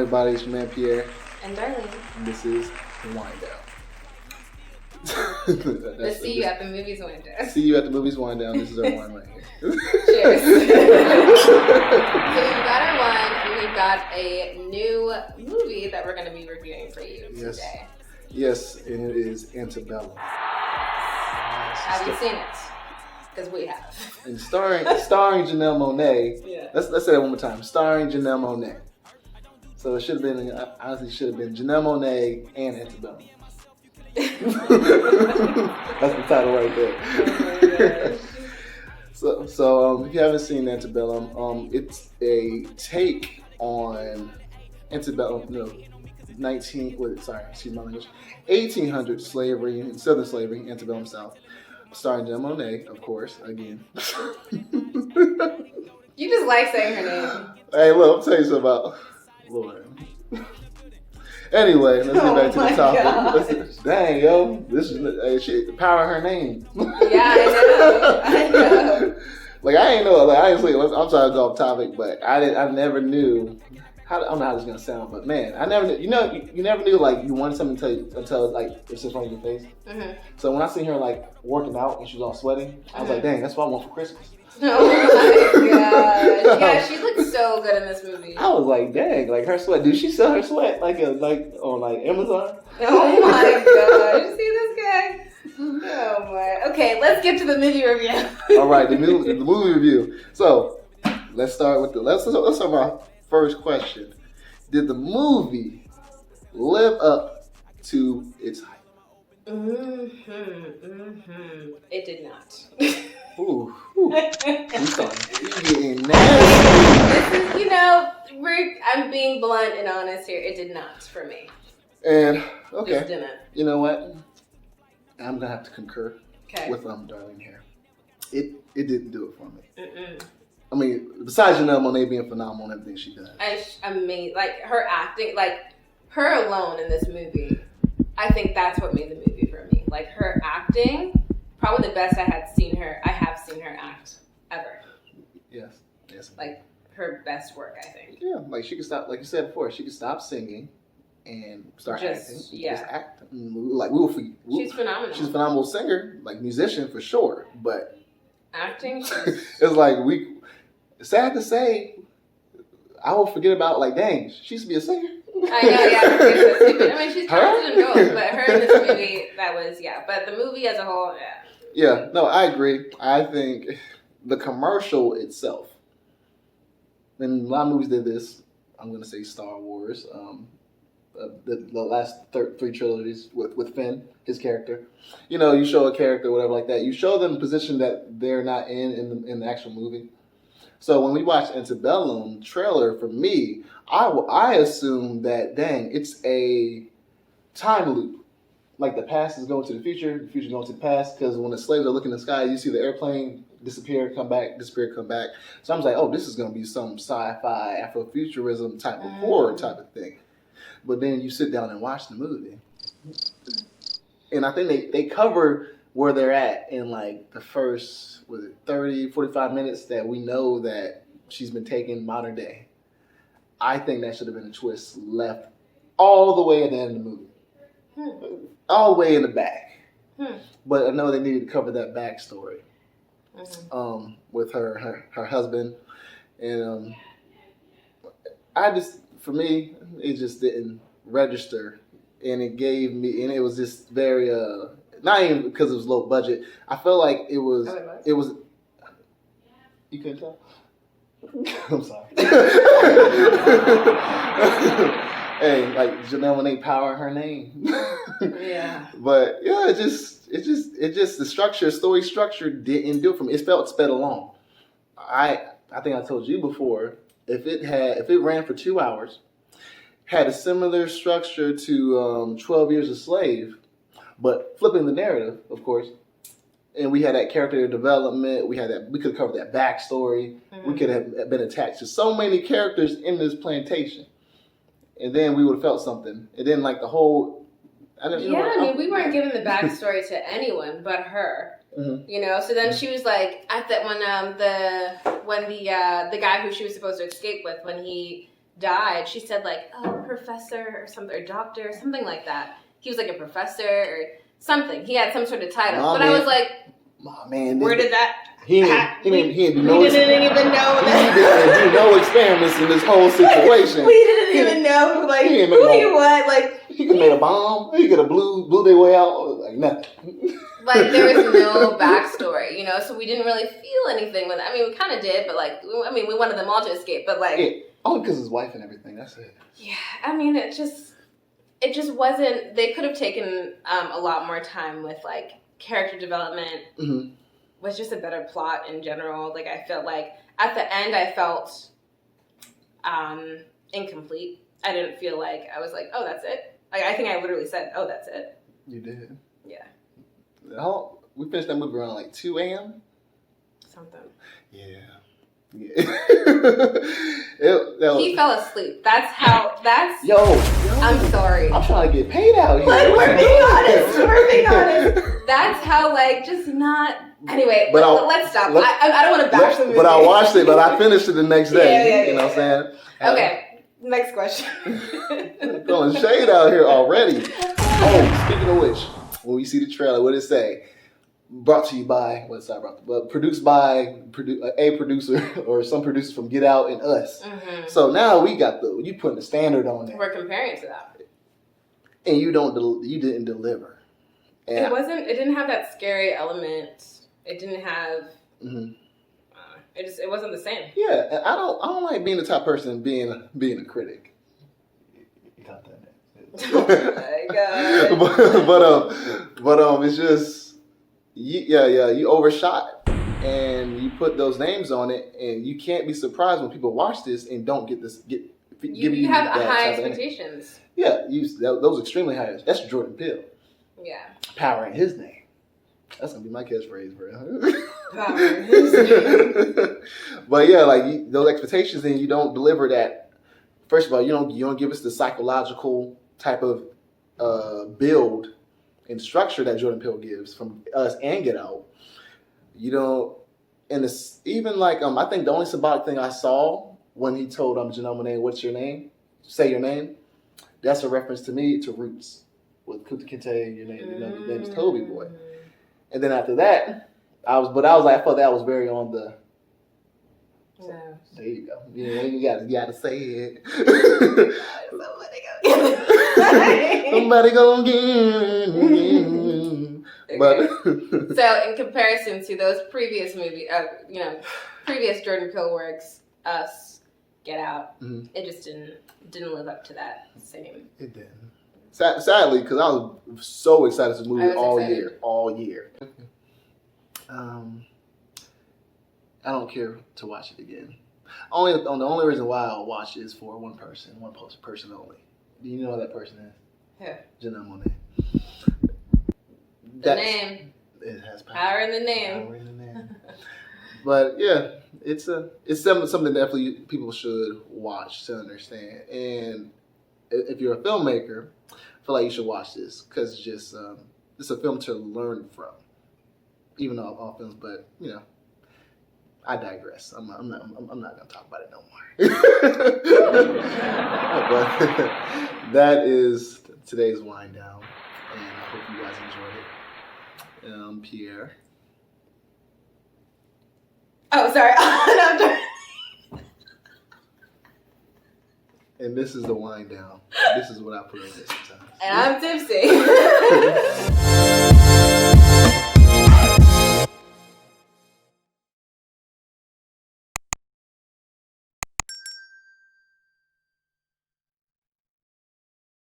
everybody? It's your man Pierre. And Darlene. And this is The Wind Down. The See You at the Movies Wind Down. See You at the Movies Wind Down. This is our wine right here. Cheers. So we've got our wine and we've got a new movie that we're going to be reviewing for you today. Yes, and it is Antebellum. Have you seen it? Because we have. And starring Janelle Monáe. Yeah. Let's say that one more time. Starring Janelle Monáe. So it should have been, honestly, Janelle Monáe and Antebellum. That's the title right there. Oh my gosh. So if you haven't seen Antebellum, it's a take on Antebellum, 1800 slavery, Southern slavery, Antebellum South. Starring Janelle Monáe, of course, again. You just like saying her name. Hey, look, I'll tell you something about Lord. Anyway, let's get back to the topic. Dang, yo, this is the power of her name. Yeah, I know. Like I ain't know. Like I'm sorry to go off topic, but I never knew. I don't know how this is gonna sound, but man, I never knew. You never knew like you wanted something until like it's just right in your face. Mm-hmm. So when I seen her like working out and she was all sweaty, I was like, dang, that's what I want for Christmas. Oh my gosh! Yeah, she looks so good in this movie. I was like, dang, like her sweat. Did she sell her sweat like on Amazon? Oh my gosh! See this guy? Oh my. Okay, let's get to the movie review. All right, the movie review. So let's start with let's start our first question. Did the movie live up to its hype? It did not. Ooh. We started getting nasty. This is, I'm being blunt and honest here. It did not for me. And okay, Just didn't. You know what? I'm gonna have to concur with Darlene here. It didn't do it for me. I mean, besides Janelle Monáe being phenomenal in everything she does. I mean, like her acting, like her alone in this movie, I think that's what made the movie for me. Like her acting, probably the best I have seen her act ever. Yes. Like her best work, I think. Yeah, like she could stop, like you said before, she could stop singing and start acting. Yeah. Just act. She's phenomenal. She's a phenomenal singer, like musician for sure, but acting. It's like sad to say, I will forget about like, dang, she used to be a singer. I know, yeah. I mean, she's talented in both, but her in this movie, that was, But the movie as a whole, Yeah, no, I agree. I think the commercial itself, and a lot of movies did this. I'm going to say Star Wars, the last three trilogies with Finn, his character. You show a character, whatever like that. You show them a position that they're not in the actual movie. So when we watch Antebellum trailer, for me, I assume that, dang, it's a time loop. Like the past is going to the future is going to the past, because when the slaves are looking in the sky, you see the airplane disappear, come back, disappear, come back. So I'm like, oh, this is going to be some sci-fi, Afrofuturism type of horror type of thing. But then you sit down and watch the movie, and I think they cover where they're at in like the first, 30, 45 minutes that we know that she's been taken modern day. I think that should have been a twist left all the way at the end of the movie. All the way in the back. But I know they needed to cover that backstory with her husband. And for me, it just didn't register. And it was just very, not even because it was low budget. I felt like it was, you couldn't tell? I'm sorry. Hey, like Janelle Monáe power her name. Yeah. But yeah, it just the story structure didn't do it for me. It felt sped along. I think I told you before, if it ran for 2 hours, had a similar structure to 12 Years a Slave, but flipping the narrative, of course. And we had that character development. We could have covered that backstory. We could have been attached to so many characters in this plantation. And then we would have felt something. And then like the whole... we weren't given the backstory to anyone but her. So then she was like, at that when the guy who she was supposed to escape with, when he died, she said like, "Oh, professor or something, or doctor, or something like that." He was like a professor or something. He had some sort of title, but I was like, "My man, where did that?" He didn't do no we didn't even know that. He didn't do no experiments in this whole situation. We didn't even know like who he was. Like he could have made a bomb. He could have blew their way out. Like nothing. Like there was no backstory, you know. So we didn't really feel anything with it. I mean, we kind of did, but like, we wanted them all to escape, but like, only because his wife and everything. That's it. Yeah, I mean, it just wasn't. They could have taken a lot more time with like character development. Mm-hmm. Was just a better plot in general. Like I felt like at the end I felt incomplete. I didn't feel like I was like, oh, that's it. Like I think I literally said, oh, that's it. You did. Yeah. We finished that movie around like 2 a.m. Something. Yeah. He fell asleep. That's yo. I'm sorry. I'm trying to get paid out here. Like we're being honest. That's how like just not. Anyway, but let's stop. I don't want to bash the movie. But I watched it. But I finished it the next day. You know what I'm saying? Okay. Next question. Throwing shade out here already. Oh, speaking of which, when we see the trailer, what did it say? Brought to you by, produced by a producer or some producers from Get Out and Us. Mm-hmm. So now we got you putting the standard on there. We're comparing to that. And you didn't deliver. And it didn't have that scary element. It didn't have, mm-hmm. It wasn't the same. Yeah, and I don't like being the type of person being a critic. You got that? Oh my god! but it's just you overshot and you put those names on it, and you can't be surprised when people watch this and don't give you have high expectations. Yeah, those extremely high. That's Jordan Peele. Yeah, power in his name. That's gonna be my catchphrase, bro. Power in his name. But yeah, like those expectations, and you don't deliver that. First of all, you don't give us the psychological type of build and structure that Jordan Peele gives from Us and Get Out. You don't, and it's even like I think the only symbolic thing I saw when he told Janelle Monáe, "What's your name? Say your name." That's a reference to me to Roots with Kunta Kinte. Your name is Toby Boy. And then after that, I felt that was very on the. No. There you go. Yeah, you gotta say it. Somebody gonna get it. Okay. But so in comparison to those previous previous Jordan Peele works, Us, Get Out, mm-hmm. It just didn't live up to that same. It didn't. Sadly, because I was so excited to move all year. I don't care to watch it again. The only reason why I'll watch it is for one person only. Do you know who that person is? Yeah. Janelle Monáe. The name. It has power in the name. Power in the name. But yeah, it's something definitely people should watch to understand. And if you're a filmmaker, I feel like you should watch this because it's just it's a film to learn from. Even though all films, but I digress. I'm not gonna talk about it no more. But that is today's wind down, and I hope you guys enjoyed it. Pierre. Oh, sorry. And this is the wind down. This is what I put in this sometimes. And I'm tipsy.